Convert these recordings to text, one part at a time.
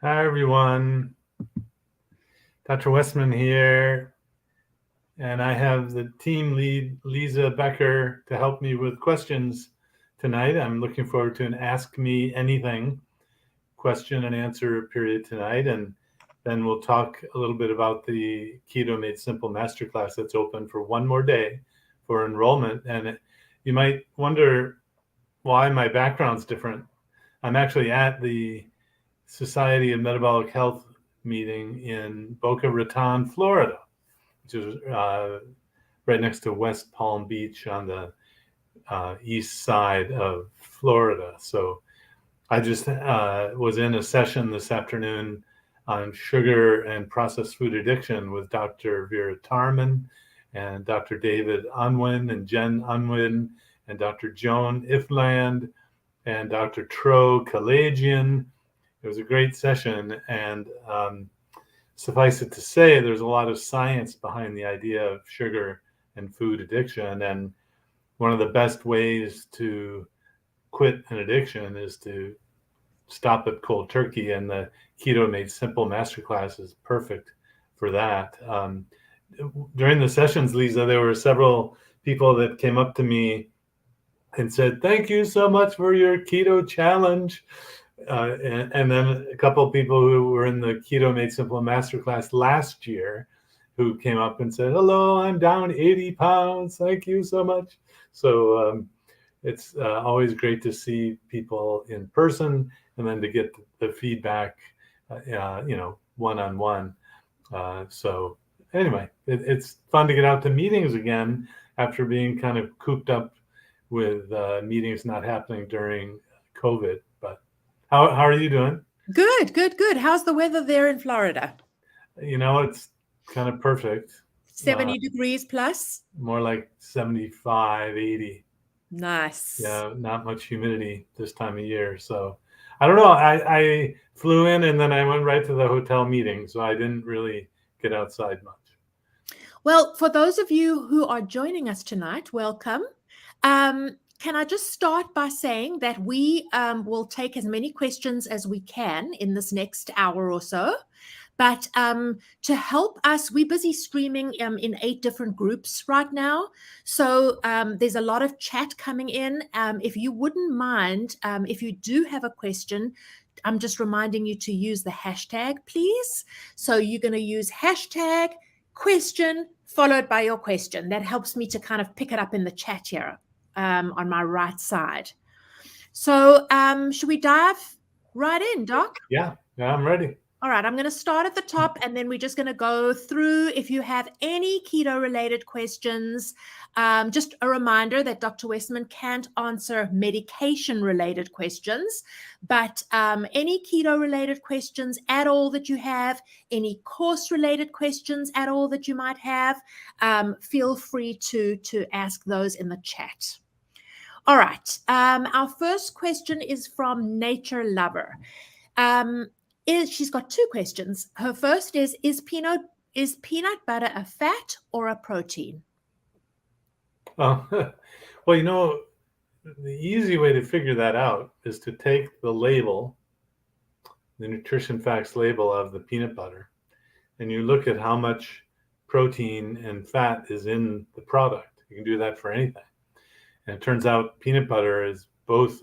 Hi, everyone. Dr. Westman here, and I have the team lead, Lisa Becker, to help me with questions tonight. I'm looking forward to an Ask Me Anything question and answer period tonight, and then we'll talk a little bit about the Keto Made Simple Masterclass that's open for one more day for enrollment. And you might wonder why my background's different. I'm actually at the Society of Metabolic Health meeting in Boca Raton, Florida, which is right next to West Palm Beach on the east side of Florida. So I just was in a session this afternoon on sugar and processed food addiction with Dr. Vera Tarman and Dr. David Unwin and Jen Unwin and Dr. Joan Ifland and Dr. Tro Kalajian. It was a great session, and suffice it to say, there's a lot of science behind the idea of sugar and food addiction. And one of the best ways to quit an addiction is to stop it cold turkey. And the Keto Made Simple Masterclass is perfect for that. During the sessions, Lisa, there were several people that came up to me and said, "Thank you so much for your keto challenge." And then a couple of people who were in the Keto Made Simple Masterclass last year who came up and said, "Hello, I'm down 80 pounds. Thank you so much." So it's always great to see people in person and then to get the feedback, one-on-one. So anyway, it's fun to get out to meetings again after being kind of cooped up with meetings not happening during COVID. But how are you doing? Good. How's the weather there in Florida? It's kind of perfect. 70 degrees plus? More like 75, 80. Nice. Yeah, not much humidity this time of year. So I don't know. I flew in and then I went right to the hotel meeting. So I didn't really get outside much. Well, for those of you who are joining us tonight, welcome. Can I just start by saying that we will take as many questions as we can in this next hour or so. But to help us, we're busy streaming in 8 different groups right now. So there's a lot of chat coming in. If you wouldn't mind, if you do have a question, I'm just reminding you to use the hashtag, please. So you're going to use hashtag question followed by your question. That helps me to kind of pick it up in the chat here on my right side. So should we dive right in, Doc? Yeah, I'm ready. All right, I'm going to start at the top and then we're just going to go through. If you have any keto related questions, just a reminder that Dr. Westman can't answer medication related questions, but any keto related questions at all that you have, any course related questions at all that you might have, feel free to ask those in the chat. All right, our first question is from Nature Lover. She's got 2 questions. Her first is peanut butter a fat or a protein? Well, the easy way to figure that out is to take the label, the nutrition facts label of the peanut butter, and you look at how much protein and fat is in the product. You can do that for anything. And it turns out peanut butter is both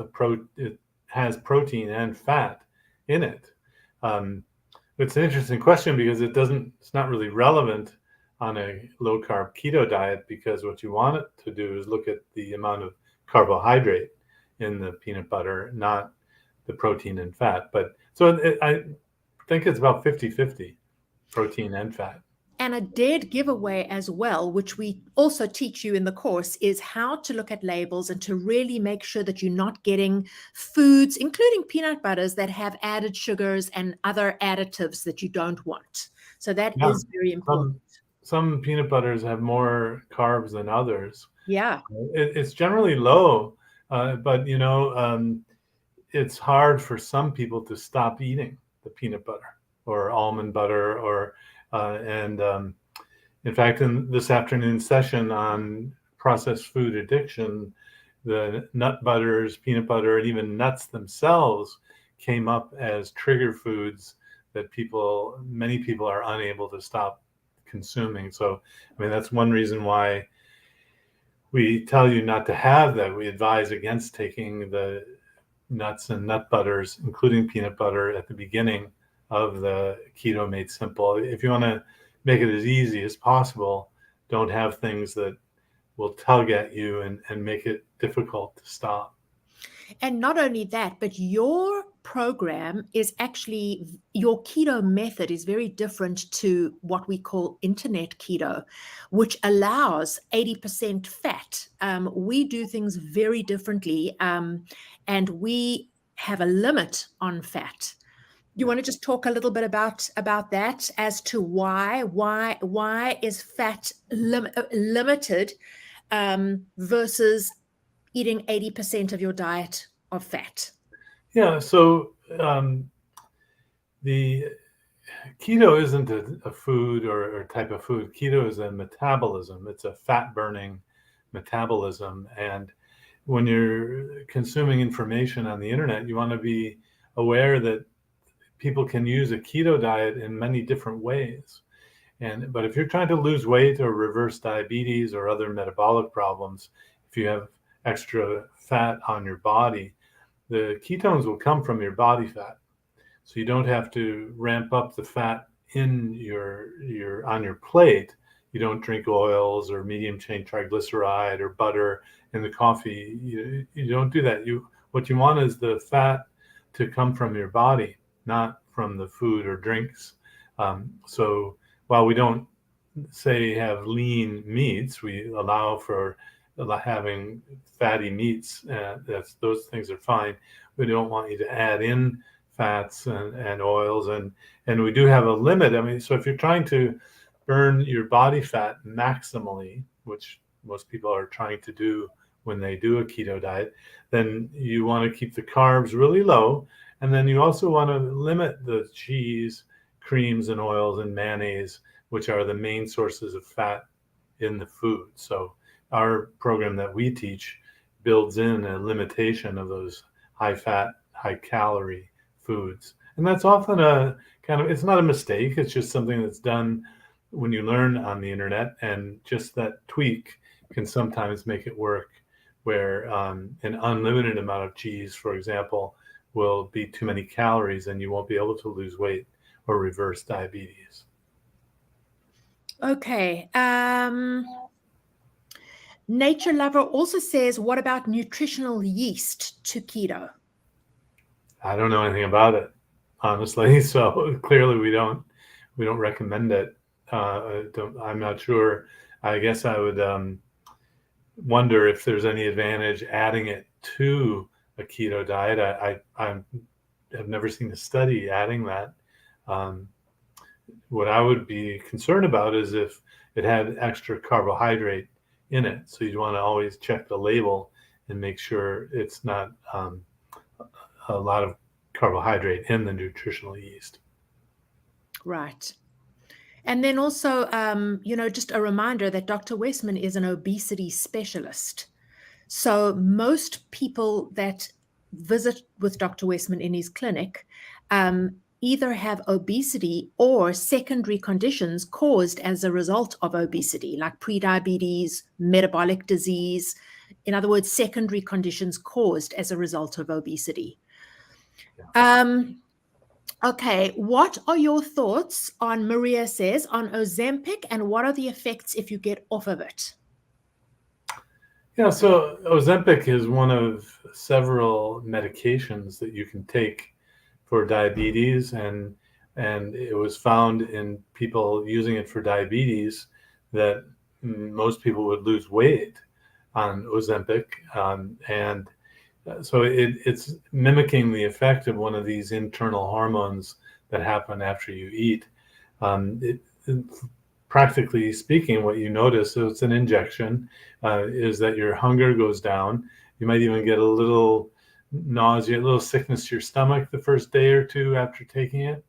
it has protein and fat in it. It's an interesting question because it's not really relevant on a low carb keto diet, because what you want it to do is look at the amount of carbohydrate in the peanut butter, not the protein and fat. But so I think it's about 50-50 protein and fat. And a dead giveaway as well, which we also teach you in the course, is how to look at labels and to really make sure that you're not getting foods, including peanut butters, that have added sugars and other additives that you don't want. So that is very important. Some peanut butters have more carbs than others. Yeah. It's generally low, but it's hard for some people to stop eating the peanut butter or almond butter and in fact, in this afternoon's session on processed food addiction, the nut butters, peanut butter, and even nuts themselves came up as trigger foods that many people are unable to stop consuming. So, I mean, that's one reason why we tell you not to have that. We advise against taking the nuts and nut butters, including peanut butter, at the beginning of the Keto Made Simple. If you want to make it as easy as possible, don't have things that will tug at you and make it difficult to stop. And not only that, but your program is actually, your keto method is very different to what we call internet keto, which allows 80% fat. We do things very differently, and we have a limit on fat. You want to just talk a little bit about that, as to why is fat limited versus eating 80% of your diet of fat? Yeah, so the keto isn't a food or type of food. Keto is a metabolism. It's a fat burning metabolism. And when you're consuming information on the internet, you want to be aware that people can use a keto diet in many different ways. But if you're trying to lose weight or reverse diabetes or other metabolic problems, if you have extra fat on your body, the ketones will come from your body fat. So you don't have to ramp up the fat in on your plate. You don't drink oils or medium chain triglyceride or butter in the coffee. You don't do that. What you want is the fat to come from your body, not from the food or drinks. So while we don't say have lean meats, we allow for having fatty meats. Those things are fine. We don't want you to add in fats and oils, and we do have a limit. I mean, so if you're trying to burn your body fat maximally, which most people are trying to do when they do a keto diet, then you want to keep the carbs really low, and then you also want to limit the cheese, creams, and oils and mayonnaise, which are the main sources of fat in the food. So our program that we teach builds in a limitation of those high fat, high calorie foods. And that's often it's not a mistake. It's just something that's done when you learn on the internet, and just that tweak can sometimes make it work, where an unlimited amount of cheese, for example, will be too many calories and you won't be able to lose weight or reverse diabetes. Okay. Nature Lover also says, what about nutritional yeast to keto? I don't know anything about it, honestly. So clearly we don't recommend it. I'm not sure. I guess I would wonder if there's any advantage adding it to a keto diet. I have never seen a study adding that. What I would be concerned about is if it had extra carbohydrate in it. So you'd want to always check the label and make sure it's not a lot of carbohydrate in the nutritional yeast. Right. And then also, just a reminder that Dr. Westman is an obesity specialist. So most people that visit with Dr. Westman in his clinic either have obesity or secondary conditions caused as a result of obesity, like prediabetes, metabolic disease. In other words, secondary conditions caused as a result of obesity. Yeah. Okay, what are your thoughts on, Maria says, on Ozempic, and what are the effects if you get off of it? Yeah, so Ozempic is one of several medications that you can take for diabetes, and it was found in people using it for diabetes that most people would lose weight on Ozempic, and so it's mimicking the effect of one of these internal hormones that happen after you eat. Practically speaking, what you notice, so it's an injection, is that your hunger goes down. You might even get a little nausea, a little sickness to your stomach the first day or two after taking it.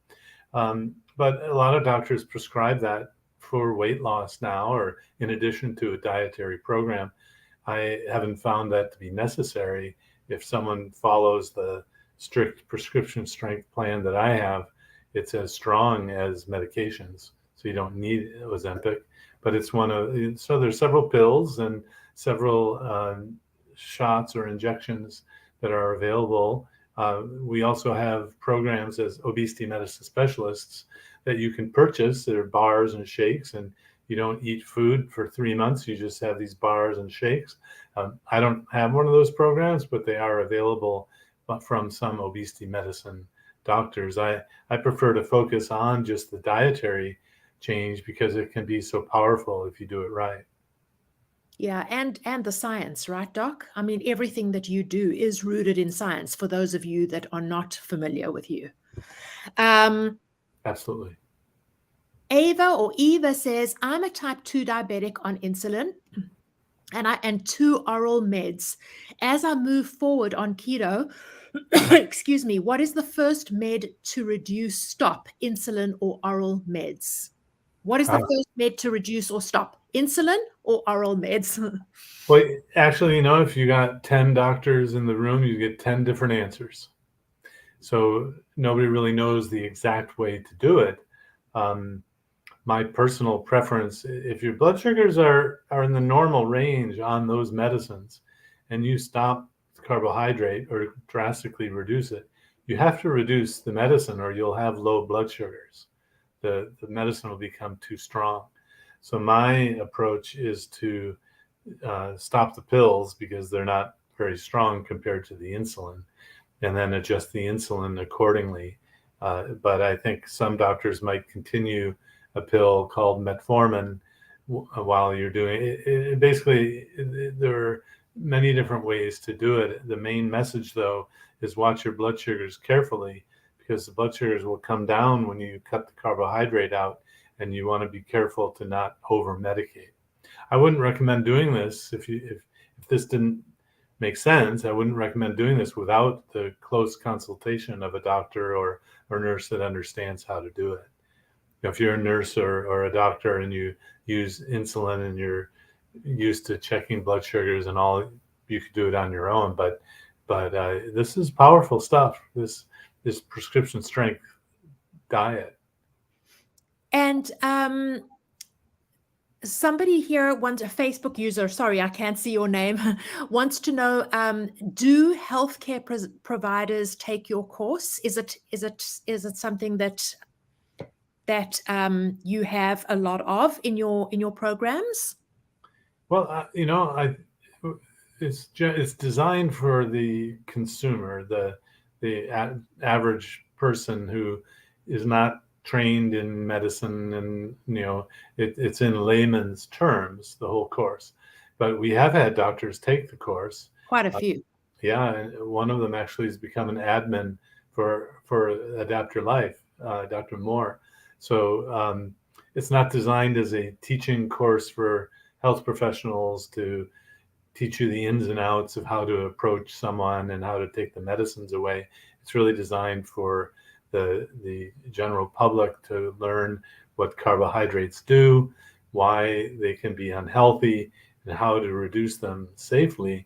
But a lot of doctors prescribe that for weight loss now, or in addition to a dietary program. I haven't found that to be necessary. If someone follows the strict prescription strength plan that I have, it's as strong as medications, so you don't need Ozempic. But it's so there's several pills and several shots or injections that are available. We also have programs as obesity medicine specialists that you can purchase. There are bars and shakes, and you don't eat food for 3 months. You just have these bars and shakes. I don't have one of those programs, but they are available from some obesity medicine doctors. I prefer to focus on just the dietary change because it can be so powerful if you do it right. Yeah, and the science, right, Doc? I mean, everything that you do is rooted in science for those of you that are not familiar with you. Absolutely. Eva says, I'm a type 2 diabetic on insulin and 2 oral meds. As I move forward on keto, excuse me, what is the first med to reduce, stop, insulin or oral meds? What is the first med to reduce or stop, insulin or oral meds? Well, actually, if you got 10 doctors in the room, you get 10 different answers. So nobody really knows the exact way to do it. My personal preference, if your blood sugars are in the normal range on those medicines and you stop carbohydrate or drastically reduce it, you have to reduce the medicine or you'll have low blood sugars. The medicine will become too strong. So my approach is to stop the pills because they're not very strong compared to the insulin, and then adjust the insulin accordingly. But I think some doctors might continue a pill called metformin while you're doing it. Basically, there are many different ways to do it. The main message, though, is watch your blood sugars carefully, because the blood sugars will come down when you cut the carbohydrate out, and you want to be careful to not over-medicate. I wouldn't recommend doing this if this didn't make sense. I wouldn't recommend doing this without the close consultation of a doctor or nurse that understands how to do it. If you're a nurse or a doctor and you use insulin and you're used to checking blood sugars and all, you could do it on your own. But this is powerful stuff. This prescription strength diet. And somebody here a Facebook user, sorry, I can't see your name, wants to know, do healthcare providers take your course? Is it something that you have a lot of in your programs? Well, it's designed for the consumer, the average person who is not trained in medicine, and it's in layman's terms, the whole course. But we have had doctors take the course. Quite a few. Yeah, and one of them actually has become an admin for Adapt Your Life, Dr. Moore. So it's not designed as a teaching course for health professionals to teach you the ins and outs of how to approach someone and how to take the medicines away. It's really designed for the general public to learn what carbohydrates do, why they can be unhealthy, and how to reduce them safely,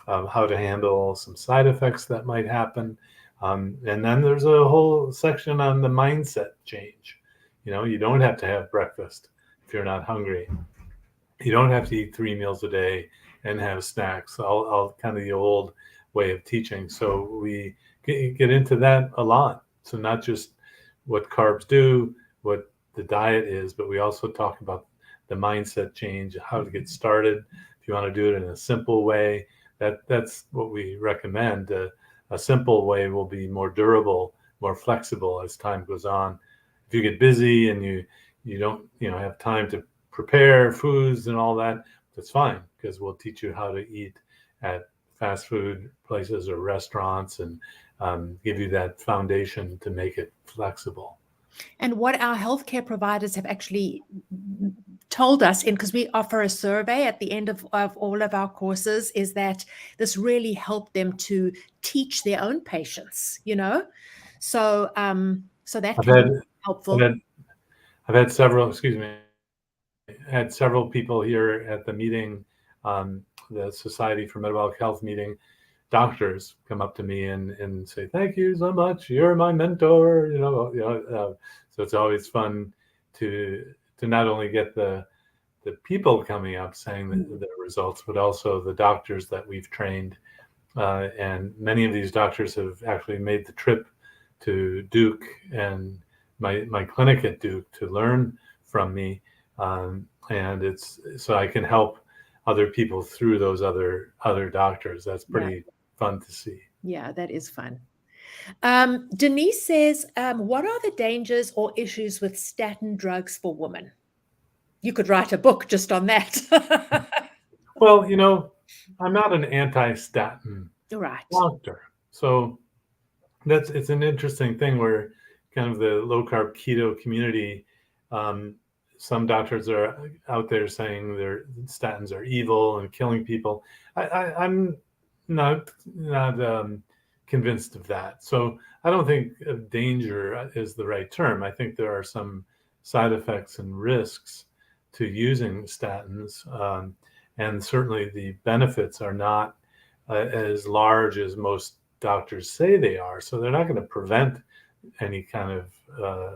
how to handle some side effects that might happen. And then there's a whole section on the mindset change. You don't have to have breakfast if you're not hungry. You don't have to eat 3 meals a day and have snacks, all kind of the old way of teaching. So we get into that a lot. So not just what carbs do, what the diet is, but we also talk about the mindset change, how to get started. If you want to do it in a simple way, that's what we recommend. A simple way will be more durable, more flexible as time goes on. If you get busy and you don't have time to prepare foods and all that, that's fine, because we'll teach you how to eat at fast food places or restaurants and give you that foundation to make it flexible. And what our healthcare providers have actually told us, because we offer a survey at the end of all of our courses, is that this really helped them to teach their own patients, so that can be helpful. I've had several, had several people here at the meeting, the Society for Metabolic Health meeting, doctors come up to me and say, "Thank you so much. You're my mentor." So it's always fun to not only get the people coming up saying the results, but also the doctors that we've trained. And many of these doctors have actually made the trip to Duke and my clinic at Duke to learn from me. And it's so I can help other people through those other doctors. That's pretty fun to see. Yeah, that is fun. Denise says, what are the dangers or issues with statin drugs for women? You could write a book just on that. Well, I'm not an anti-statin Right. doctor. So it's an interesting thing where kind of the low carb keto community, some doctors are out there saying their statins are evil and killing people. I'm not convinced of that. So I don't think danger is the right term. I think there are some side effects and risks to using statins, and certainly the benefits are not as large as most doctors say they are. So they're not going to prevent any kind of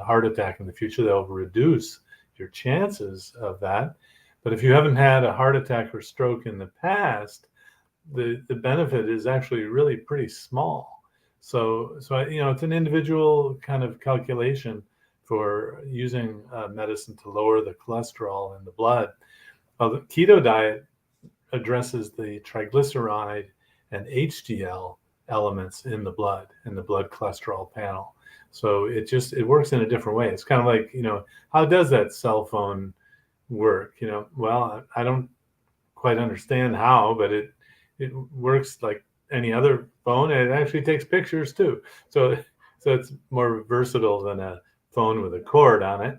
heart attack in the future. They'll reduce your chances of that. But if you haven't had a heart attack or stroke in the past, the benefit is actually really pretty small. So it's an individual kind of calculation for using medicine to lower the cholesterol in the blood. Well, the keto diet addresses the triglyceride and HDL elements in the blood cholesterol panel. So it works in a different way. It's kind of like, how does that cell phone work? Well, I don't quite understand how, but it works like any other phone. And it actually takes pictures too. So it's more versatile than a phone with a cord on it.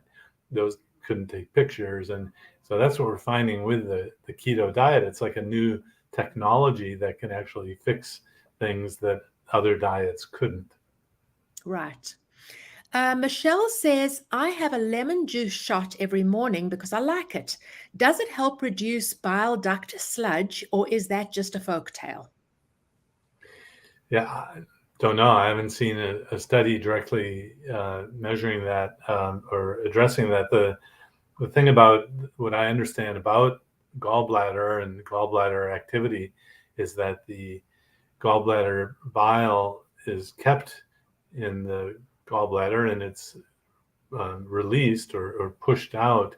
Those couldn't take pictures. And so that's what we're finding with the keto diet. It's like a new technology that can actually fix things that other diets couldn't. Right. Michelle says, I have a lemon juice shot every morning because I like it. Does it help reduce bile duct sludge, or is that just a folktale? Yeah, I don't know. I haven't seen a study directly measuring that or addressing that. The thing about what I understand about gallbladder and gallbladder activity is that the gallbladder bile is kept in the gallbladder and it's released or pushed out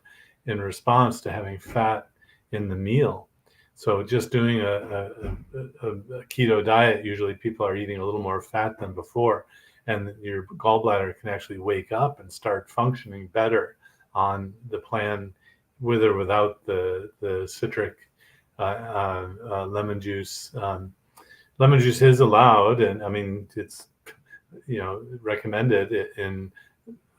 in response to having fat in the meal. So just doing a keto diet, usually people are eating a little more fat than before, and your gallbladder can actually wake up and start functioning better on the plan with or without the citric lemon juice. Lemon juice is allowed, and I mean it's recommended in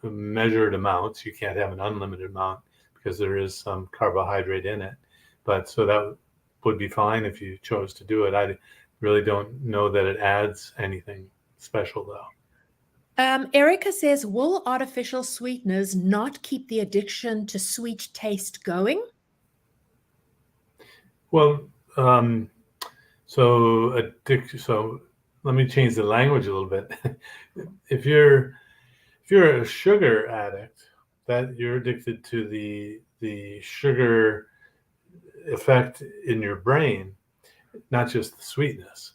measured amounts. You can't have an unlimited amount because there is some carbohydrate in it. But so that would be fine if you chose to do it. I really don't know that it adds anything special though. Erica says, will artificial sweeteners not keep the addiction to sweet taste going? Well, so let me change the language a little bit. If you're a sugar addict, that you're addicted to the sugar effect in your brain, not just the sweetness.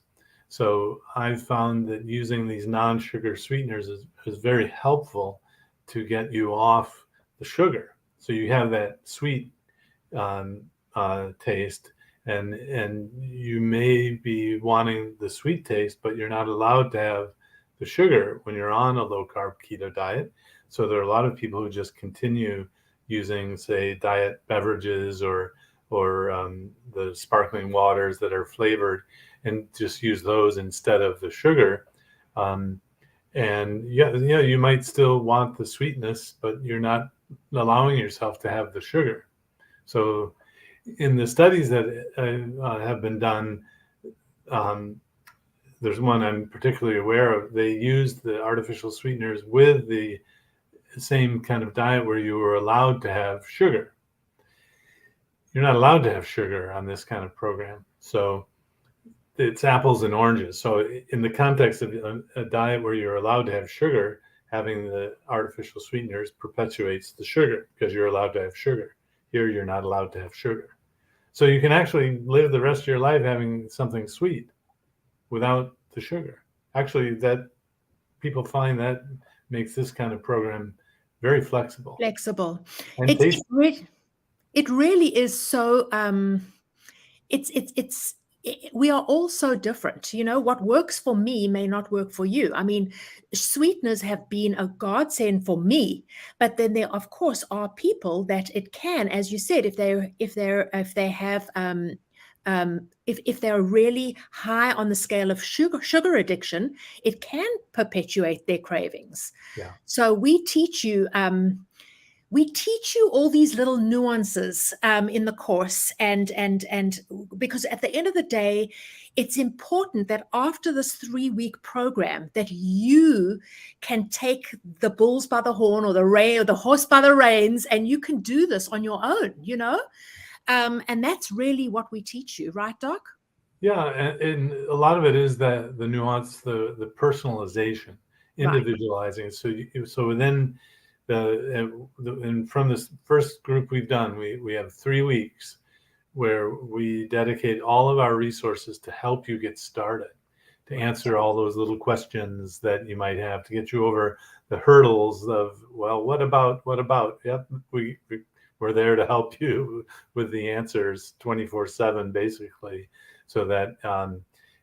So I've found that using these non-sugar sweeteners is very helpful to get you off the sugar. So you have that sweet taste, and you may be wanting the sweet taste, but you're not allowed to have the sugar when you're on a low carb keto diet. So there are a lot of people who just continue using, say, diet beverages or the sparkling waters that are flavored, and just use those instead of the sugar. And you might still want the sweetness, but you're not allowing yourself to have the sugar. So in the studies that have been done, there's one I'm particularly aware of. They used the artificial sweeteners with the same kind of diet where you were allowed to have sugar. You're not allowed to have sugar on this kind of program. So it's apples and oranges. So in the context of a diet where you're allowed to have sugar, having the artificial sweeteners perpetuates the sugar because you're allowed to have sugar. Here, you're not allowed to have sugar. So you can actually live the rest of your life having something sweet without the sugar. Actually, that people find that makes this kind of program very flexible. Flexible. And tasty. It really is so, we are all so different. You know, what works for me may not work for you. I mean, sweeteners have been a godsend for me, but then there, of course, are people that it can, as you said, if they're really high on the scale of sugar addiction, it can perpetuate their cravings. Yeah. So we teach you all these little nuances in the course, and because at the end of the day, it's important that after this 3-week program that you can take the bulls by the horn or the horse by the reins, and you can do this on your own, you know, and that's really what we teach you, right, Doc? Yeah, and a lot of it is the nuance, the personalization, individualizing. Right. So within and from this first group we've done, we have 3 weeks where we dedicate all of our resources to help you get started, to answer all those little questions that you might have, to get you over the hurdles of, well, what about? Yep, we're there to help you with the answers 24/7, basically, so that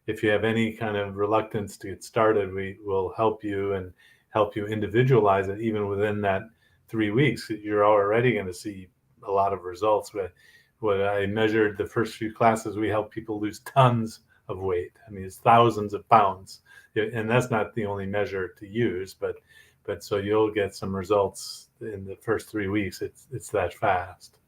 if you have any kind of reluctance to get started, we will help you and help you individualize it. Even within that 3 weeks, you're already going to see a lot of results. But what I measured the first few classes, we help people lose tons of weight. I mean, it's thousands of pounds, and that's not the only measure to use, but so you'll get some results in the first 3 weeks. It's that fast.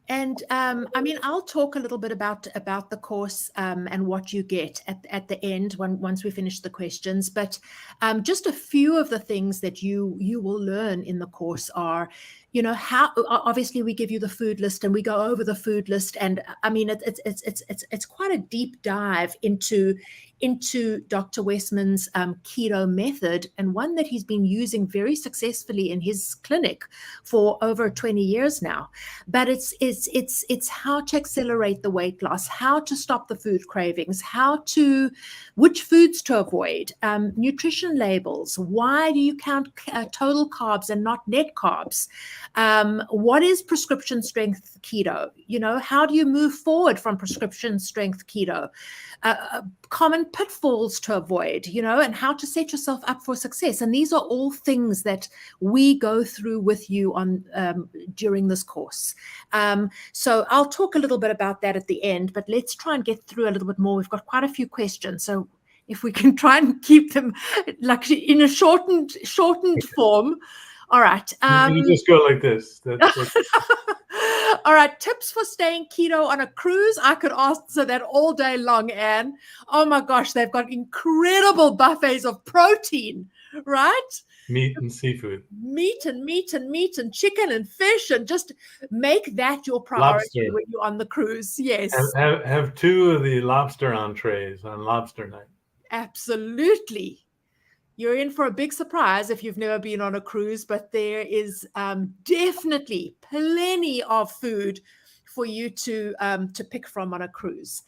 And I mean, I'll talk a little bit about the course and what you get at the end once we finish the questions. But just a few of the things that you will learn in the course are, you know, how obviously we give you the food list and we go over the food list, and I mean it's quite a deep dive into Dr. Westman's keto method, and one that he's been using very successfully in his clinic for over 20 years now. But it's how to accelerate the weight loss, how to stop the food cravings, which foods to avoid, nutrition labels, why do you count total carbs and not net carbs, what is prescription strength keto, you know, how do you move forward from prescription strength keto, common pitfalls to avoid, you know, and how to set yourself up for success. And these are all things that we go through with you on during this course. So I'll talk a little bit about that at the end, but let's try and get through a little bit more. We've got quite a few questions, so if we can try and keep them like in a shortened form. All right. You just go like this. All right. Tips for staying keto on a cruise. I could answer that all day long, Anne. Oh my gosh, they've got incredible buffets of protein, right? Meat and seafood. Meat and chicken and fish, and just make that your priority when you're on the cruise. Yes. Have 2 of the lobster entrees on lobster night. Absolutely. You're in for a big surprise if you've never been on a cruise, but there is definitely plenty of food for you to pick from on a cruise.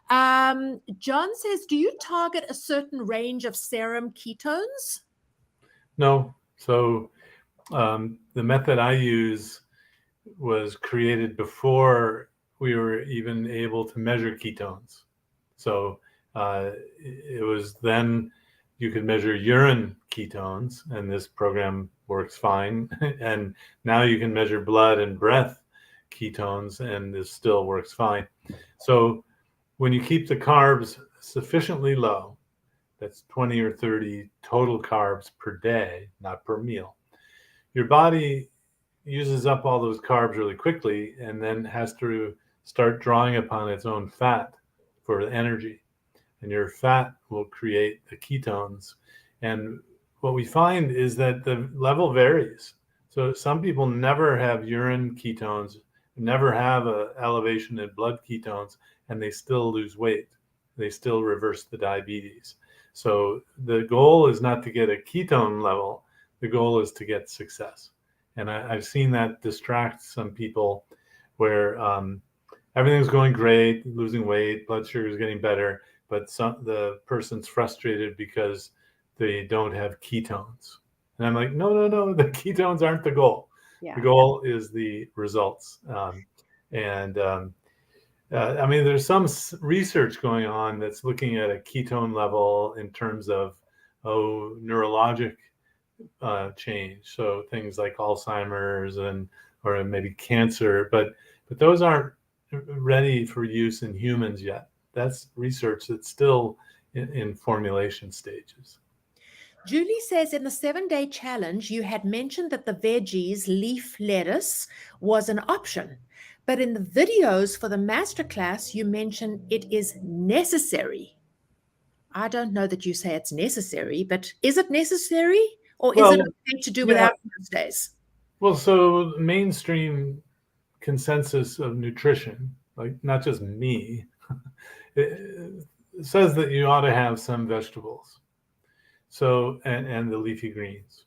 John says, do you target a certain range of serum ketones? No. So the method I use was created before we were even able to measure ketones. So it was then you could measure urine ketones, and this program works fine. And now you can measure blood and breath ketones, and this still works fine. So when you keep the carbs sufficiently low, that's 20 or 30 total carbs per day, not per meal, your body uses up all those carbs really quickly and then has to start drawing upon its own fat for energy. And your fat will create the ketones. And what we find is that the level varies. So some people never have urine ketones, never have an elevation in blood ketones, and they still lose weight. they still reverse the diabetes. So the goal is not to get a ketone level. The goal is to get success. And I've seen that distract some people where everything's going great, losing weight, blood sugar is getting better, but the person's frustrated because they don't have ketones. And I'm like, no, the ketones aren't the goal. Yeah. The goal is the results. I mean, there's some research going on that's looking at a ketone level in terms of neurologic change. So things like Alzheimer's or maybe cancer, but those aren't ready for use in humans yet. That's research that's still in formulation stages. Julie says in the 7-day challenge, you had mentioned that the veggies, leaf lettuce, was an option. But in the videos for the masterclass, you mentioned it is necessary. I don't know that you say it's necessary, but is it necessary or is it okay to do without those days? Well, so mainstream consensus of nutrition, like not just me, it says that you ought to have some vegetables. So, and the leafy greens.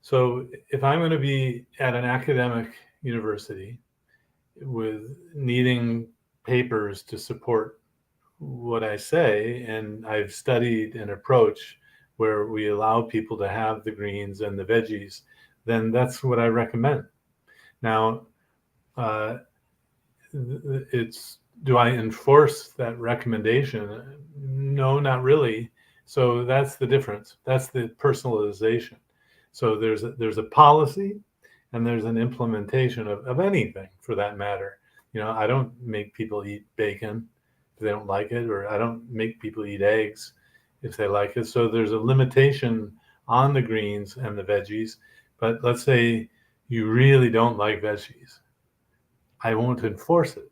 So if I'm going to be at an academic university with needing papers to support what I say, and I've studied an approach where we allow people to have the greens and the veggies, then that's what I recommend. Now, do I enforce that recommendation? No, not really. So that's the difference. That's the personalization. So there's a policy and there's an implementation of anything for that matter. I don't make people eat bacon if they don't like it, or I don't make people eat eggs if they like it. So there's a limitation on the greens and the veggies. But let's say you really don't like veggies. I won't enforce it.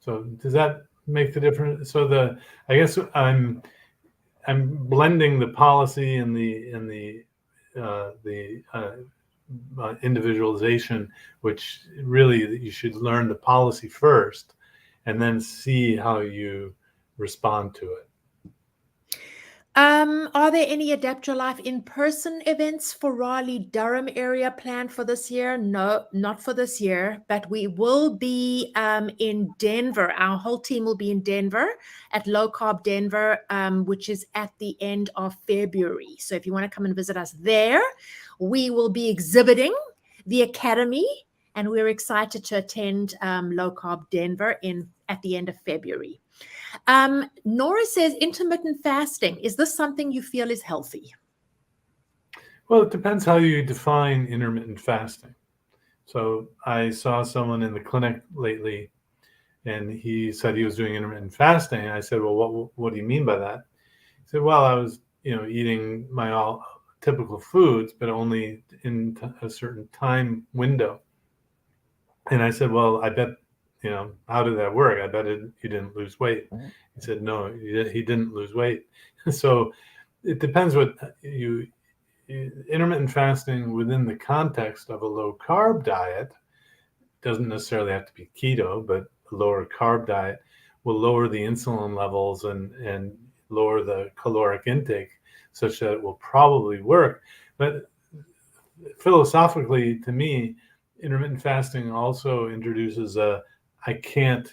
So does that make the difference? So I guess I'm blending the policy and the individualization, which really you should learn the policy first and then see how you respond to it. Are there any Adapt Your Life in-person events for Raleigh-Durham area planned for this year? No, not for this year, but we will be in Denver. Our whole team will be in Denver at Low Carb Denver, which is at the end of February. So if you want to come and visit us there, we will be exhibiting the Academy, and we're excited to attend Low Carb Denver at the end of February. Nora says intermittent fasting. Is this something you feel is healthy? Well, it depends how you define intermittent fasting. So I saw someone in the clinic lately, and he said he was doing intermittent fasting. And I said, well, what do you mean by that? He said, well, I was, eating my typical foods, but only in a certain time window. And I said, well, I bet, how did that work? I bet you didn't lose weight. He said, no, he didn't lose weight. So it depends what intermittent fasting within the context of a low carb diet doesn't necessarily have to be keto, but a lower carb diet will lower the insulin levels and lower the caloric intake such that it will probably work. But philosophically, to me, intermittent fasting also introduces I can't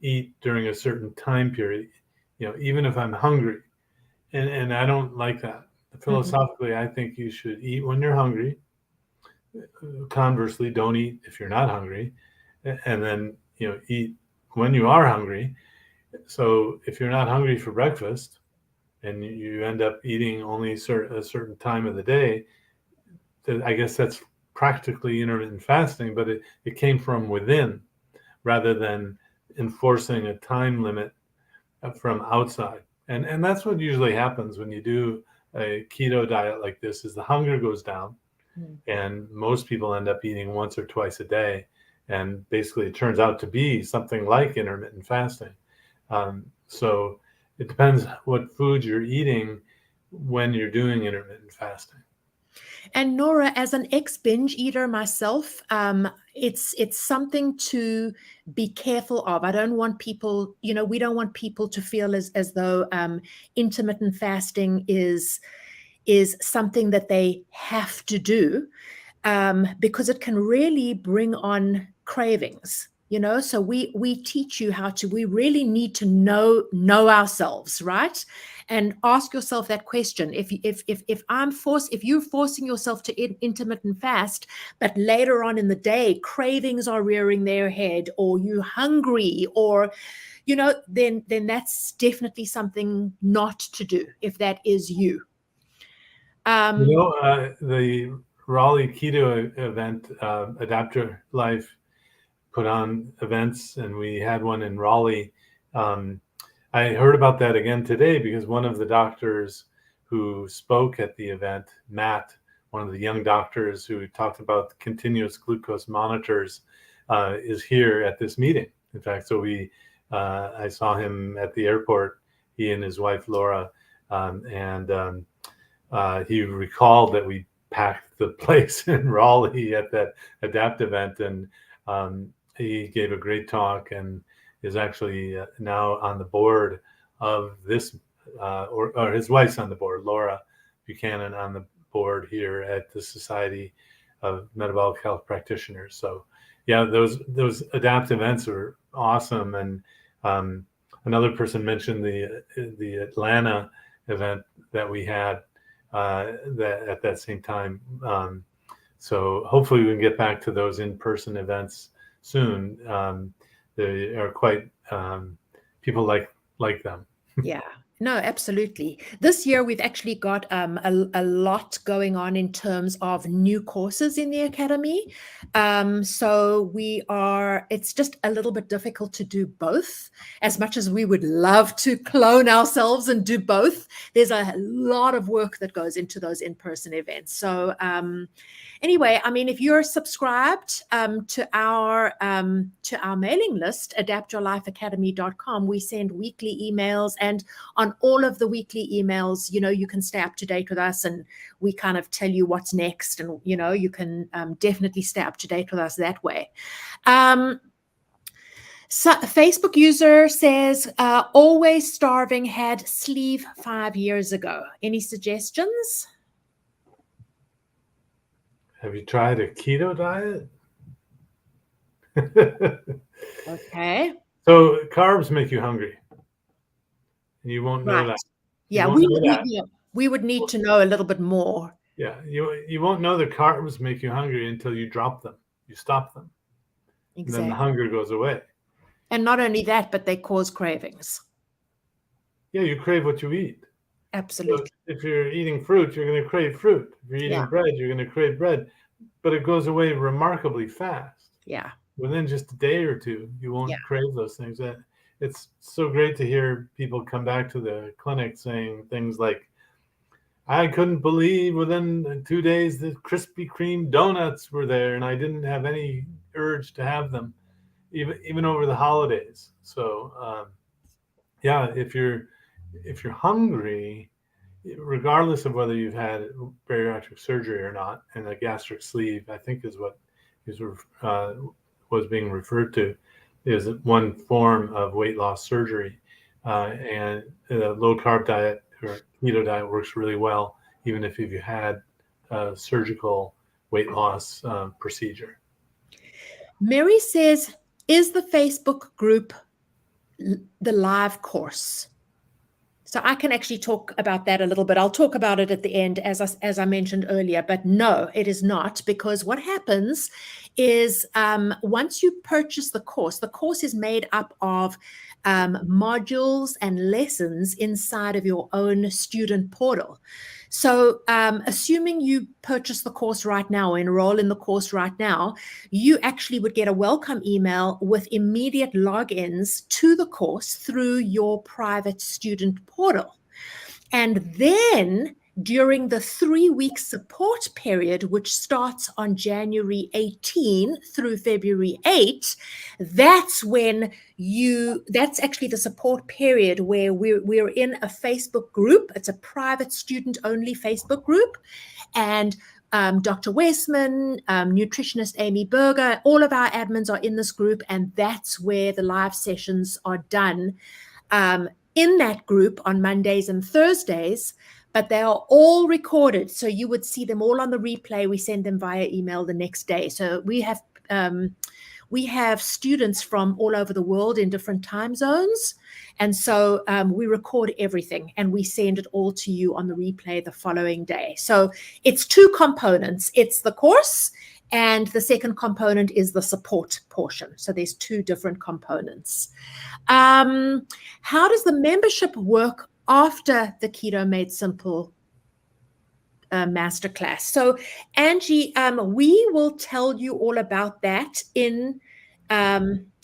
eat during a certain time period, even if I'm hungry. And I don't like that. Philosophically, I think you should eat when you're hungry. Conversely, don't eat if you're not hungry. And then, eat when you are hungry. So if you're not hungry for breakfast and you end up eating only a certain time of the day, I guess that's practically intermittent fasting, but it came from within rather than enforcing a time limit from outside. And that's what usually happens when you do a keto diet like this, is the hunger goes down and most people end up eating once or twice a day. And basically it turns out to be something like intermittent fasting. So it depends what food you're eating when you're doing intermittent fasting. And Nora, as an ex-binge eater myself, it's something to be careful of. I don't want people, we don't want people to feel as though intermittent fasting is something that they have to do, because it can really bring on cravings. So we teach you how to. We really need to know ourselves, right? And ask yourself that question. If you're forcing yourself to intermittent fast, but later on in the day cravings are rearing their head, or you're hungry, or then that's definitely something not to do if that is you. The Raleigh Keto event, Adapter Life put on events, and we had one in Raleigh. I heard about that again today because one of the doctors who spoke at the event, Matt, one of the young doctors who talked about continuous glucose monitors, is here at this meeting. In fact, so I saw him at the airport, he and his wife Laura, and he recalled that we packed the place in Raleigh at that ADAPT event, and he gave a great talk and is actually now on the board of this, or his wife's on the board, Laura Buchanan, on the board here at the Society of Metabolic Health Practitioners. So yeah, those ADAPT events are awesome. And another person mentioned the Atlanta event that we had at that same time. So hopefully we can get back to those in-person events soon. They are quite, people like them. Yeah, no, absolutely. This year we've actually got a lot going on in terms of new courses in the Academy. So it's just a little bit difficult to do both. As much as we would love to clone ourselves and do both, there's a lot of work that goes into those in-person events. So anyway, I mean, if you're subscribed to our mailing list, adaptyourlifeacademy.com, we send weekly emails, and on all of the weekly emails, you can stay up to date with us, and we kind of tell you what's next, and you can definitely stay up to date with us that way. So a Facebook user says, always starving, had sleeve 5 years ago. Any suggestions? Have you tried a keto diet? Okay. So carbs make you hungry. And you won't know that. Yeah, we would need to know a little bit more. Yeah, you won't know the carbs make you hungry until you drop them. You stop them. Exactly. And then the hunger goes away. And not only that, but they cause cravings. Yeah, you crave what you eat. Absolutely. So if you're eating fruit, you're going to crave fruit. If you're eating bread, you're going to crave bread. But it goes away remarkably fast. Yeah. Within just a day or two, you won't crave those things. It's so great to hear people come back to the clinic saying things like, I couldn't believe within 2 days the Krispy Kreme donuts were there, and I didn't have any urge to have them, even over the holidays. So, yeah, if you're hungry, regardless of whether you've had bariatric surgery or not, and a gastric sleeve, I think is what was being referred to, is one form of weight loss surgery, and a low carb diet or keto diet works really well, even if you had a surgical weight loss procedure. Mary says, is the Facebook group the live course? So I can actually talk about that a little bit. I'll talk about it at the end, as I mentioned earlier, but no, it is not, because what happens is once you purchase the course is made up of modules and lessons inside of your own student portal. So assuming you purchase the course right now, or enroll in the course right now, you actually would get a welcome email with immediate logins to the course through your private student portal. And then during the 3-week support period, which starts on January 18 through February 8, that's actually the support period where we're in a Facebook group. It's a private student only Facebook group. And Dr. Westman, nutritionist Amy Berger, all of our admins are in this group, and that's where the live sessions are done in that group on Mondays and Thursdays, but they are all recorded. So you would see them all on the replay. We send them via email the next day. So we have students from all over the world in different time zones. And so we record everything and we send it all to you on the replay the following day. So it's two components. It's the course, and the second component is the support portion. So there's two different components. How does the membership work after the Keto Made Simple masterclass? So Angie, we will tell you all about that in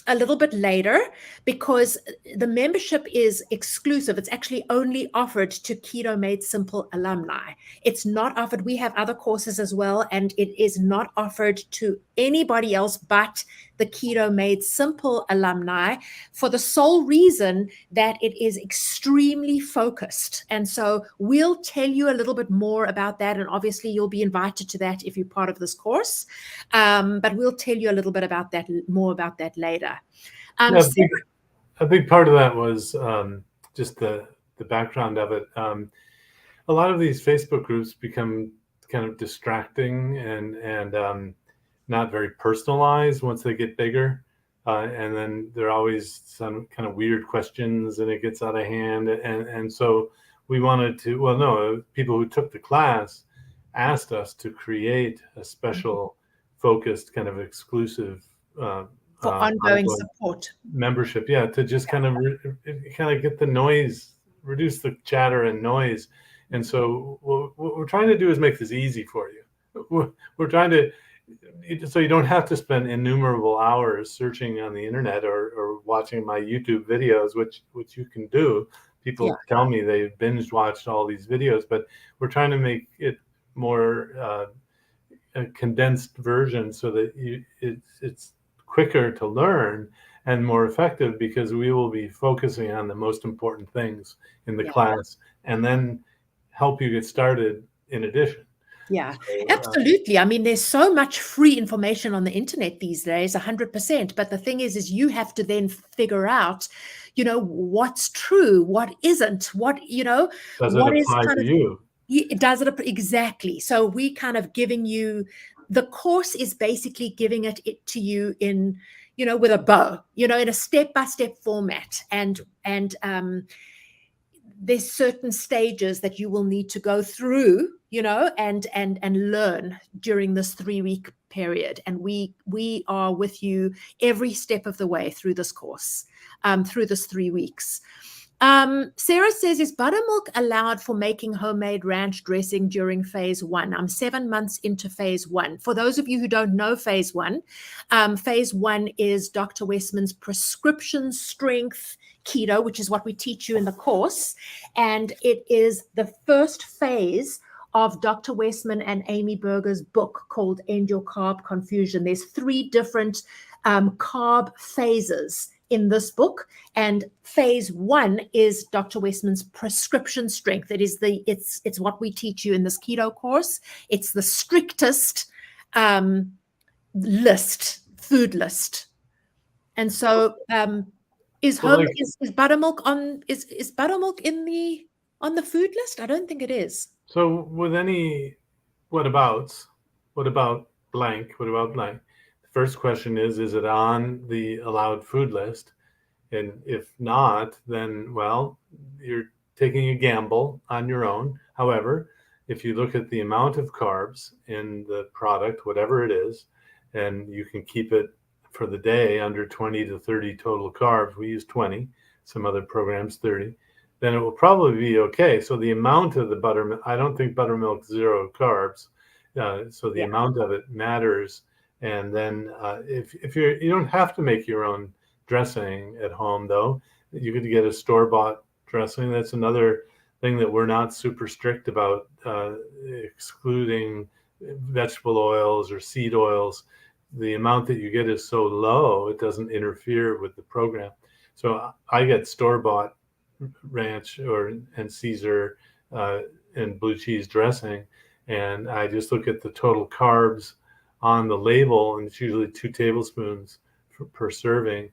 a little bit later, because the membership is exclusive. It's actually only offered to Keto Made Simple alumni. It's not offered. We have other courses as well, and it is not offered to anybody else but the Keto Made Simple alumni, for the sole reason that it is extremely focused. And so we'll tell you a little bit more about that. And obviously you'll be invited to that if you're part of this course. But we'll tell you a little bit about that, more about that later. A big part of that was just the background of it. A lot of these Facebook groups become kind of distracting and not very personalized once they get bigger. And then there are always some kind of weird questions and it gets out of hand. And so we wanted to, people who took the class asked us to create a special focused kind of exclusive for ongoing support membership. Yeah. To just kind of get the noise, reduce the chatter and noise. And so what we're trying to do is make this easy for you. We're trying to, so you don't have to spend innumerable hours searching on the internet or watching my YouTube videos, which you can do. People tell me they've binge watched all these videos, but we're trying to make it more a condensed version so that it's quicker to learn and more effective, because we will be focusing on the most important things in the class and then help you get started in addition. Yeah, so, absolutely. I mean, there's so much free information on the internet these days, 100%. But the thing is you have to then figure out, what's true, what isn't, what, does it apply to you? Does it exactly? So we kind of giving you, the course is basically giving it to you in, with a bow, in a step-by-step format, and there's certain stages that you will need to go through, and learn during this 3-week period. And we are with you every step of the way through this course, through this 3 weeks. Sarah says, is buttermilk allowed for making homemade ranch dressing during phase 1? I'm 7 months into phase 1. For those of you who don't know phase 1 is Dr. Westman's prescription strength keto, which is what we teach you in the course. And it is the first phase of Dr. Westman and Amy Berger's book called End Your Carb Confusion. There's 3 different carb phases in this book, and phase 1 is Dr. Westman's prescription strength. It's what we teach you in this keto course. It's the strictest food list, and so is buttermilk on the food list? I don't think it is. So with any what about blank? The first question is it on the allowed food list? And if not, then, well, you're taking a gamble on your own. However, if you look at the amount of carbs in the product, whatever it is, and you can keep it for the day under 20 to 30 total carbs, we use 20, some other programs 30, then it will probably be okay. So the amount of the buttermilk, I don't think buttermilk's 0 carbs. So the amount of it matters. And then if you don't have to make your own dressing at home, though. You could get a store-bought dressing. That's another thing that we're not super strict about, excluding vegetable oils or seed oils. The amount that you get is so low, it doesn't interfere with the program. So I get store-bought ranch and Caesar and blue cheese dressing, and I just look at the total carbs on the label, and it's usually 2 tablespoons per serving,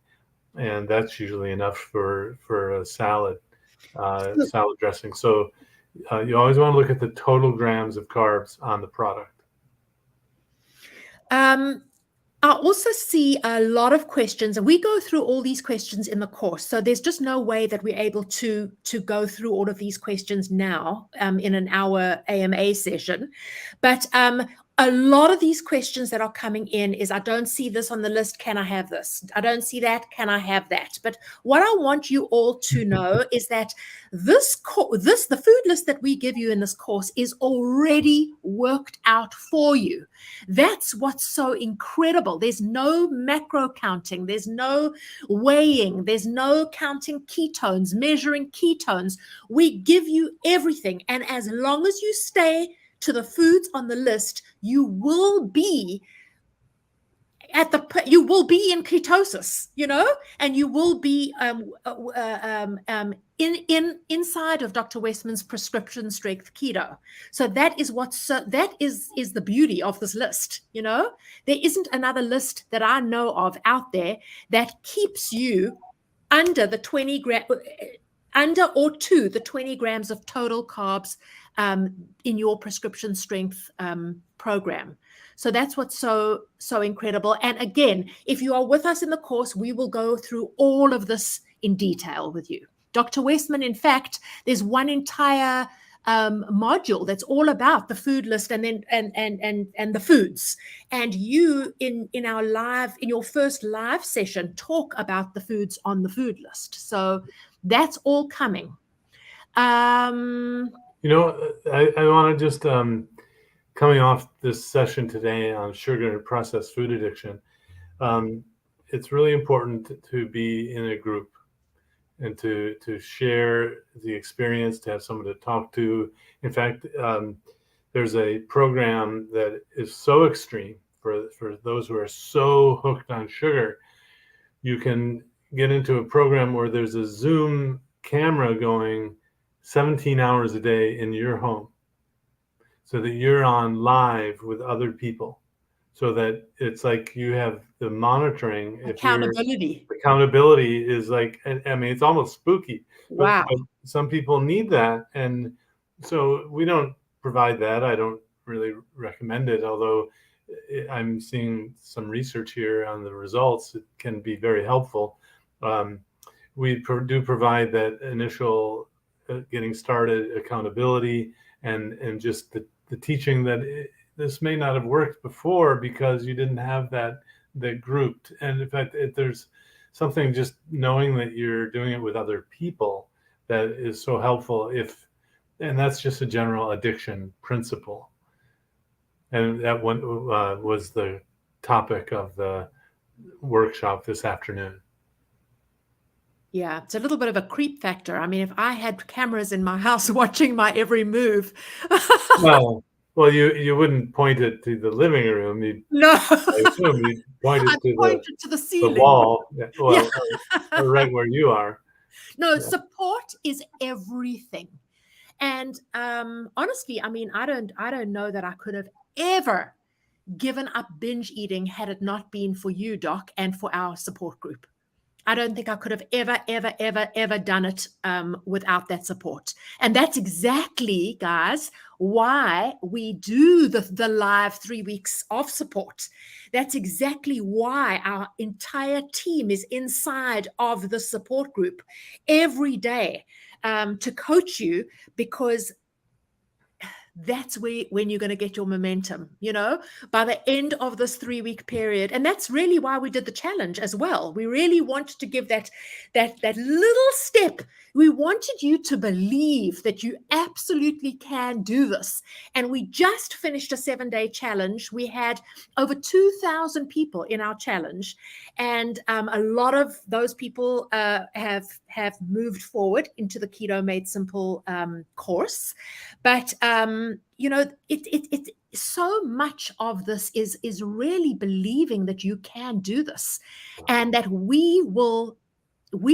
and that's usually enough for a salad dressing. So you always want to look at the total grams of carbs on the product. I also see a lot of questions, and we go through all these questions in the course. So there's just no way that we're able to go through all of these questions now in an hour AMA session. But a lot of these questions that are coming in is, I don't see this on the list. Can I have this? I don't see that. Can I have that? But what I want you all to know is that the food list that we give you in this course is already worked out for you. That's what's so incredible. There's no macro counting. There's no weighing. There's no counting ketones, measuring ketones. We give you everything. And as long as you stay to the foods on the list, you will be in ketosis, and you will be inside of Dr. Westman's prescription strength keto. So that is that is the beauty of this list. There isn't another list that I know of out there that keeps you under the 20 grams of total carbs in your prescription strength program. So that's what's so incredible. And again, if you are with us in the course, we will go through all of this in detail with you. Dr. Westman, in fact, there's one entire module that's all about the food list and the foods. And you in your first live session talk about the foods on the food list. So that's all coming. I want to just coming off this session today on sugar and processed food addiction, it's really important to be in a group and to share the experience, to have someone to talk to. In fact, there's a program that is so extreme for those who are so hooked on sugar. You can get into a program where there's a Zoom camera going 17 hours a day in your home, so that you're on live with other people, so that it's like you have the monitoring. Accountability is like, I mean, it's almost spooky. Wow. But some people need that. And so we don't provide that. I don't really recommend it, although I'm seeing some research here on the results. It can be very helpful. We do provide that initial getting started accountability and just the teaching that this may not have worked before because you didn't have that grouped. And in fact, there's something just knowing that you're doing it with other people that is so helpful. And that's just a general addiction principle. And that one was the topic of the workshop this afternoon. Yeah, it's a little bit of a creep factor. I mean, if I had cameras in my house watching my every move. Well, you wouldn't point it to the living room. I assume you'd point it to the ceiling. The wall. Well, yeah. Right where you are. No, yeah. Support is everything. And honestly, I mean, I don't know that I could have ever given up binge eating had it not been for you, Doc, and for our support group. I don't think I could have ever done it without that support. And that's exactly, guys, why we do the live 3 weeks of support. That's exactly why our entire team is inside of the support group every day to coach you, because that's when you're going to get your momentum, by the end of this 3-week period. And that's really why we did the challenge as well. We really wanted to give that little step. We wanted you to believe that you absolutely can do this. And we just finished a 7-day challenge. We had over 2,000 people in our challenge. And a lot of those people have moved forward into the Keto Made Simple course. But it so much of this is really believing that you can do this, and that we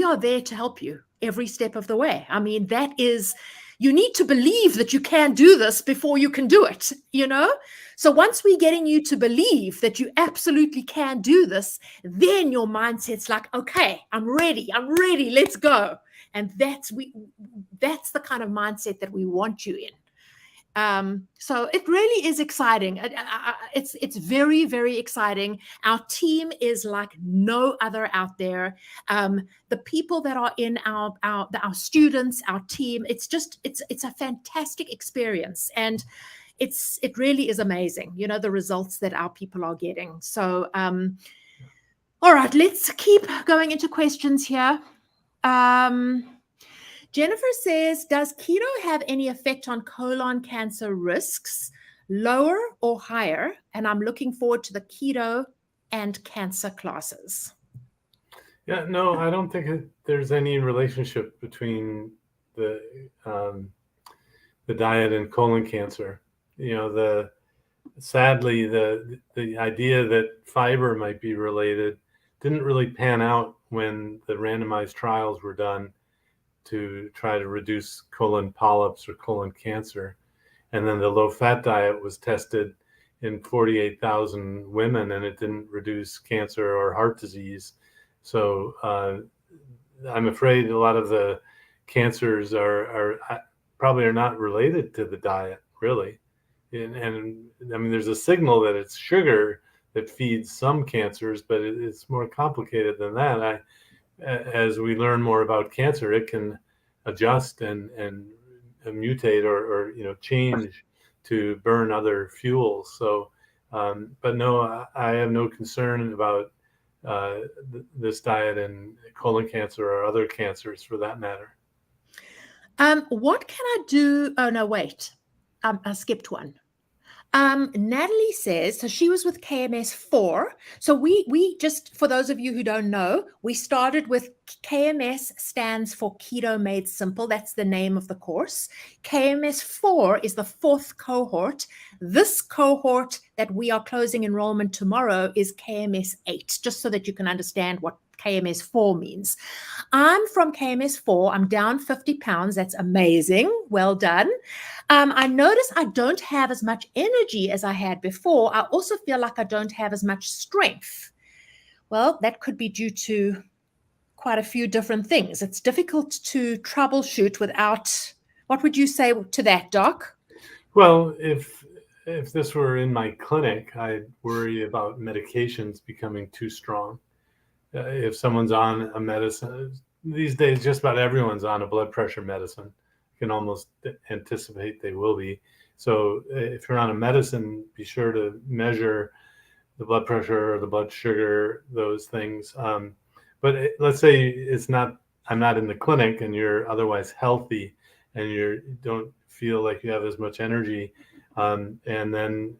are there to help you every step of the way. I mean, that is you need to believe that you can do this before you can do it, you know? So once we're getting you to believe that you absolutely can do this, then your mindset's like, okay, I'm ready, let's go. And that's the kind of mindset that we want you in. So it really is exciting. It's very, very exciting. Our team is like no other out there. The people that are in our students, our team, it's a fantastic experience, and it really is amazing, you know, the results that our people are getting. So all right, let's keep going into questions here. Jennifer says, does keto have any effect on colon cancer risks, lower or higher? And I'm looking forward to the keto and cancer classes. Yeah, no, I don't think there's any relationship between the diet and colon cancer. You know, sadly, the idea that fiber might be related didn't really pan out when the randomized trials were done to try to reduce colon polyps or colon cancer. And then the low-fat diet was tested in 48,000 women, and it didn't reduce cancer or heart disease. So I'm afraid a lot of the cancers are probably not related to the diet, really. And I mean, there's a signal that it's sugar that feeds some cancers, but it's more complicated than that. As we learn more about cancer, it can adjust and mutate or change to burn other fuels. So, but no, I have no concern about this diet and colon cancer or other cancers for that matter. What can I do? Oh no, wait, I skipped one. Natalie says, so she was with KMS 4. So we just, for those of you who don't know, we started with KMS stands for Keto Made Simple. That's the name of the course. KMS 4 is the fourth cohort. This cohort that we are closing enrollment tomorrow is KMS 8, just so that you can understand what KMS 4 means. I'm from KMS 4. I'm down 50 pounds. That's amazing. Well done. I notice I don't have as much energy as I had before. I also feel like I don't have as much strength. Well, that could be due to quite a few different things. It's difficult to troubleshoot without, what would you say to that, Doc? Well, if this were in my clinic, I'd worry about medications becoming too strong. If someone's on a medicine, these days just about everyone's on a blood pressure medicine. You can almost anticipate they will be. So if you're on a medicine, be sure to measure the blood pressure or the blood sugar, those things. But let's say I'm not in the clinic and you're otherwise healthy and you don't feel like you have as much energy. And then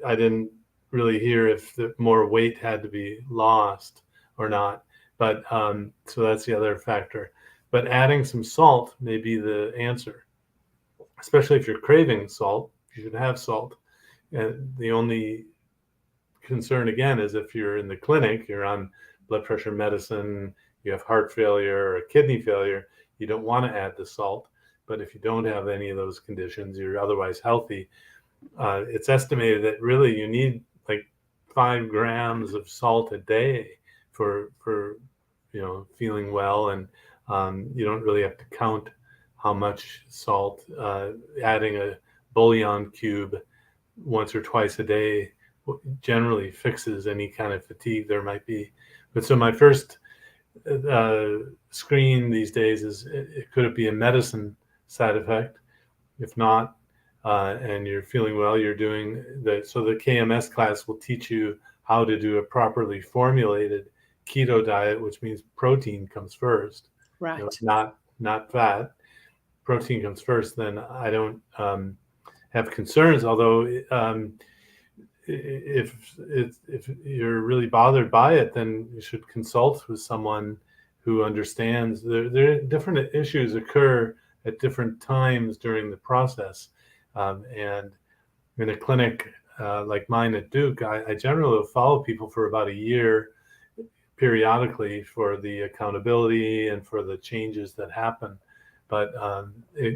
I didn't really hear if more weight had to be lost or not. But so that's the other factor. But adding some salt may be the answer, especially if you're craving salt. You should have salt. And the only concern again is if you're in the clinic, you're on blood pressure medicine, you have heart failure or kidney failure, you don't want to add the salt. But if you don't have any of those conditions, you're otherwise healthy. It's estimated that really you need like 5 grams of salt a day for feeling well, and you don't really have to count how much salt. Adding a bouillon cube once or twice a day generally fixes any kind of fatigue there might be. But so my first screen these days is, could it be a medicine side effect? If not, and you're feeling well, you're doing so the KMS class will teach you how to do a properly formulated keto diet, which means protein comes first, right? Not fat. Protein comes first. Then I don't have concerns. Although if you're really bothered by it, then you should consult with someone who understands. There different issues occur at different times during the process, and in a clinic like mine at Duke, I generally will follow people for about a year periodically for the accountability and for the changes that happen. but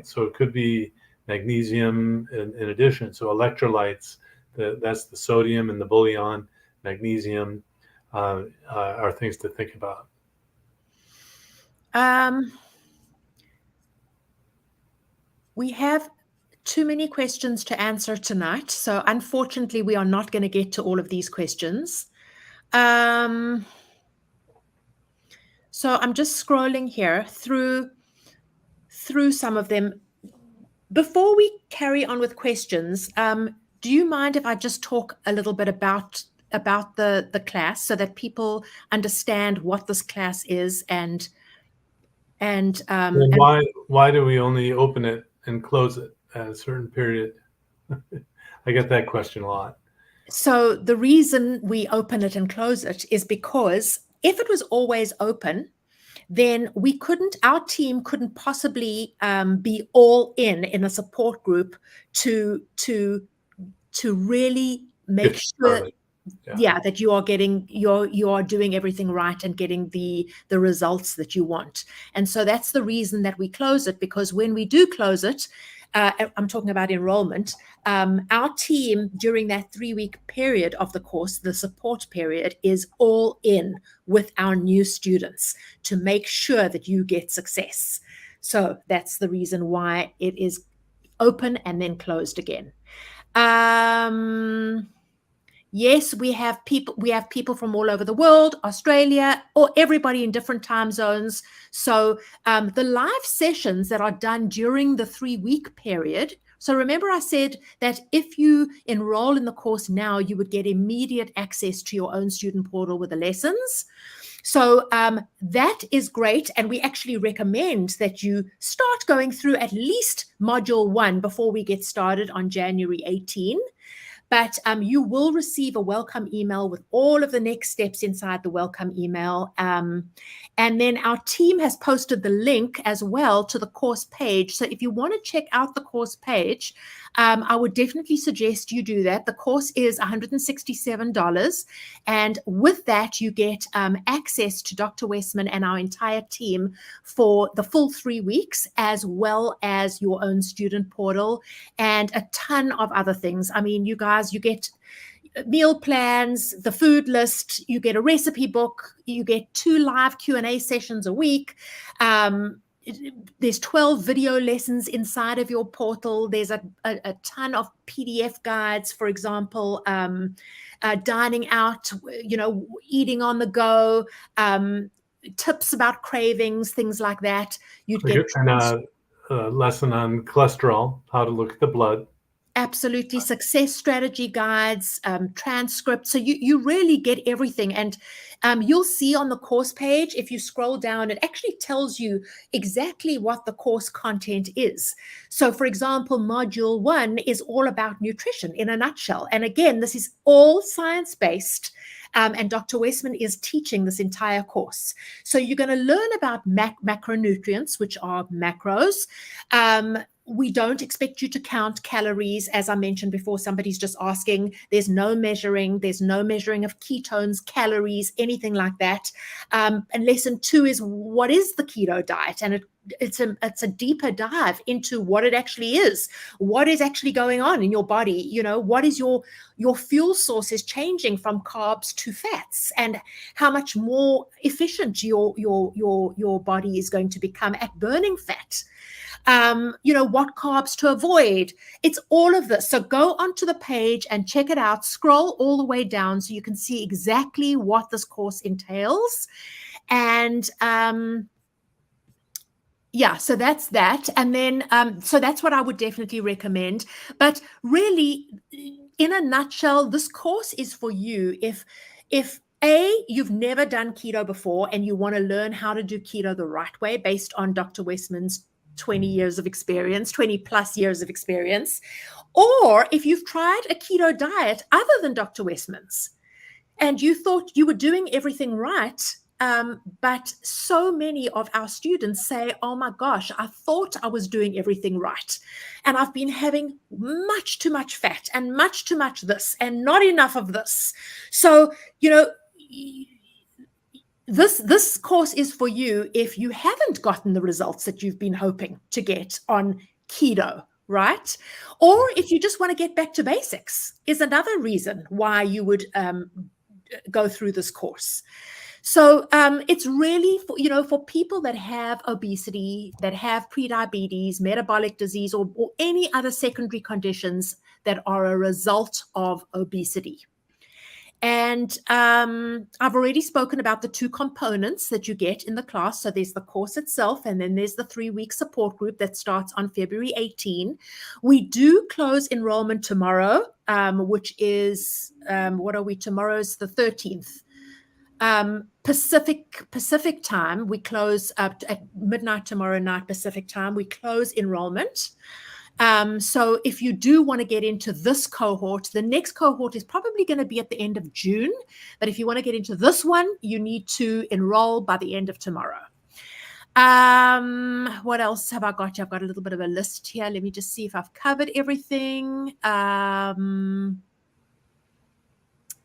so it could be magnesium in addition. So electrolytes, that's the sodium and the bouillon, magnesium are things to think about. We have too many questions to answer tonight, so unfortunately we are not going to get to all of these questions. So I'm just scrolling here through some of them. Before we carry on with questions, do you mind if I just talk a little bit about the class so that people understand what this class is and why do we only open it and close it at a certain period? I get that question a lot. So the reason we open it and close it is because if it was always open, then our team couldn't possibly be all in a support group to really make sure that you are doing everything right and getting the results that you want. And so that's the reason that we close it, because when we do close it, I'm talking about enrollment, our team during that 3-week period of the course, the support period, is all in with our new students to make sure that you get success. So that's the reason why it is open and then closed again. Yes, we have people from all over the world, Australia, or everybody in different time zones. So the live sessions that are done during the 3-week period. So remember I said that if you enroll in the course now, you would get immediate access to your own student portal with the lessons. So that is great. And we actually recommend that you start going through at least module 1 before we get started on January 18. But you will receive a welcome email with all of the next steps inside the welcome email. And then our team has posted the link as well to the course page. So if you want to check out the course page, I would definitely suggest you do that. The course is $167. And with that, you get access to Dr. Westman and our entire team for the full 3 weeks, as well as your own student portal and a ton of other things. I mean, you guys, you get meal plans, the food list, you get a recipe book, you get 2 live Q&A sessions a week. There's 12 video lessons inside of your portal. There's a ton of PDF guides, for example, dining out, eating on the go, tips about cravings, things like that. You'd get a lesson on cholesterol, how to look at the blood. Absolutely. Success strategy guides, transcripts. So you really get everything. And you'll see on the course page, if you scroll down, it actually tells you exactly what the course content is. So for example, module 1 is all about nutrition in a nutshell. And again, this is all science-based. And Dr. Westman is teaching this entire course. So you're going to learn about macronutrients, which are macros. We don't expect you to count calories. As I mentioned before, somebody's just asking. There's no measuring. There's no measuring of ketones, calories, anything like that. And lesson 2 is what is the keto diet? And it's a deeper dive into what it actually is. What is actually going on in your body? What is your fuel source is changing from carbs to fats, and how much more efficient your body is going to become at burning fat. What carbs to avoid. It's all of this. So go onto the page and check it out. Scroll all the way down so you can see exactly what this course entails. And so that's that. And then, so that's what I would definitely recommend. But really, in a nutshell, this course is for you if you've never done keto before and you want to learn how to do keto the right way based on Dr. Westman's 20 plus years of experience, or if you've tried a keto diet other than Dr. Westman's and you thought you were doing everything right, but so many of our students say, oh my gosh, I thought I was doing everything right, and I've been having much too much fat and much too much this and not enough of this. So, this course is for you if you haven't gotten the results that you've been hoping to get on keto, right? Or if you just want to get back to basics, is another reason why you would go through this course. So it's really for people that have obesity, that have prediabetes, metabolic disease, or any other secondary conditions that are a result of obesity. And I've already spoken about the two components that you get in the class. So there's the course itself, and then there's the 3-week support group that starts on February 18. We do close enrollment tomorrow, which is, what are we? Tomorrow's the 13th. Pacific time. We close up at midnight tomorrow night Pacific time. We close enrollment. So if you do want to get into this cohort, the next cohort is probably going to be at the end of June. But if you want to get into this one, you need to enroll by the end of tomorrow. What else have I got? I've got a little bit of a list here. Let me just see if I've covered everything.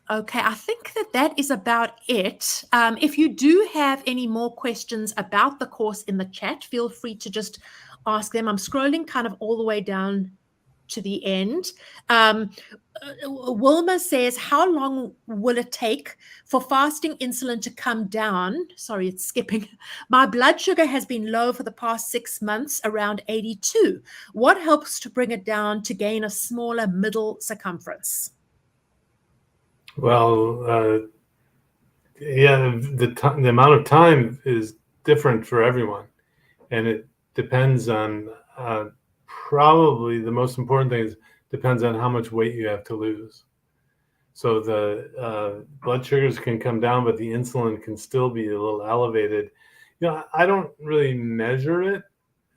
Okay, I think that is about it. If you do have any more questions about the course in the chat, feel free to just ask them. I'm scrolling kind of all the way down to the end. Wilma says, how long will it take for fasting insulin to come down? Sorry, it's skipping. My blood sugar has been low for the past 6 months, around 82. What helps to bring it down to gain a smaller middle circumference? Well, yeah, the amount of time is different for everyone, and it depends on probably the most important thing is depends on how much weight you have to lose. So the blood sugars can come down, but the insulin can still be a little elevated. I don't really measure it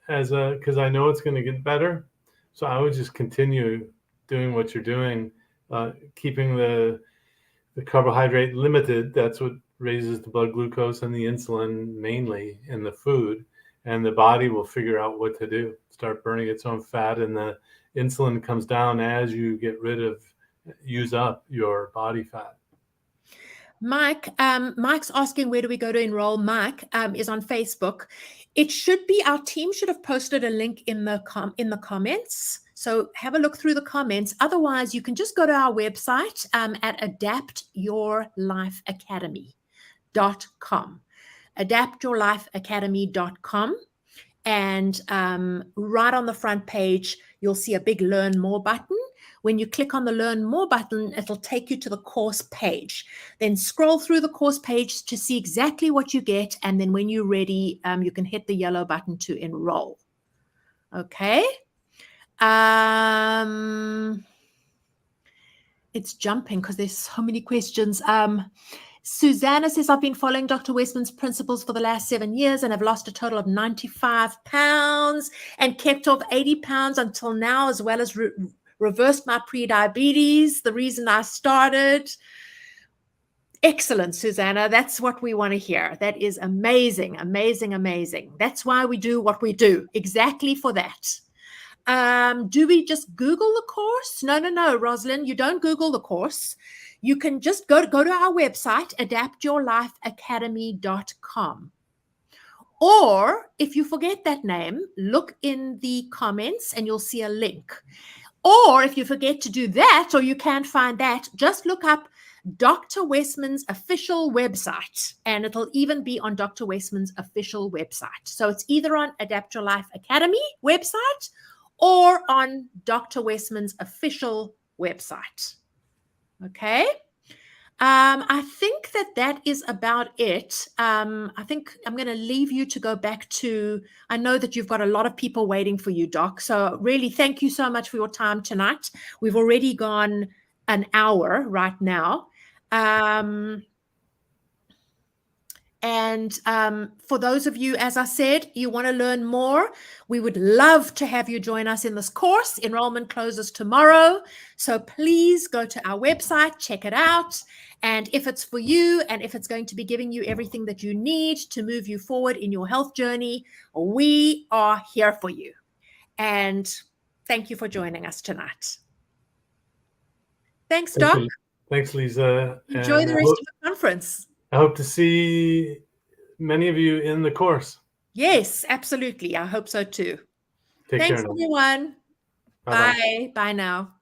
because I know it's going to get better. So I would just continue doing what you're doing, keeping the carbohydrate limited. That's what raises the blood glucose and the insulin mainly in the food, and the body will figure out what to do, start burning its own fat, and the insulin comes down as you use up your body fat. Mike's asking, where do we go to enroll? Mike is on Facebook. It should be, our team should have posted a link in the comments. So have a look through the comments. Otherwise, you can just go to our website at adaptyourlifeacademy.com. adaptyourlifeacademy.com. And right on the front page, you'll see a big Learn More button. When you click on the Learn More button, it'll take you to the course page. Then scroll through the course page to see exactly what you get. And then when you're ready, you can hit the yellow button to enroll. Okay. It's jumping because there's so many questions. Susanna says, I've been following Dr. Westman's principles for the last 7 years and have lost a total of 95 pounds and kept off 80 pounds until now, as well as reversed my pre-diabetes, the reason I started. Excellent, Susanna. That's what we want to hear. That is amazing, amazing, amazing. That's why we do what we do, exactly for that. Do we just Google the course? No, Rosalind, you don't Google the course. You can just go to our website, adaptyourlifeacademy.com. Or if you forget that name, look in the comments and you'll see a link. Or if you forget to do that, or you can't find that, just look up Dr. Westman's official website, and it'll even be on Dr. Westman's official website. So it's either on Adapt Your Life Academy website or on Dr. Westman's official website. Okay. I think that is about it. I think I'm going to leave you to go back to, I know that you've got a lot of people waiting for you, Doc. So really, thank you so much for your time tonight. We've already gone an hour right now. And for those of you, as I said, you want to learn more, we would love to have you join us in this course. Enrollment closes tomorrow. So please go to our website, check it out. And if it's for you, and if it's going to be giving you everything that you need to move you forward in your health journey, we are here for you. And thank you for joining us tonight. Thanks, Doc. Thanks, Lisa. Enjoy the rest of the conference. I hope to see many of you in the course. Yes, absolutely. I hope so too. Take Thanks, care. everyone. Bye-bye. Bye. Bye now.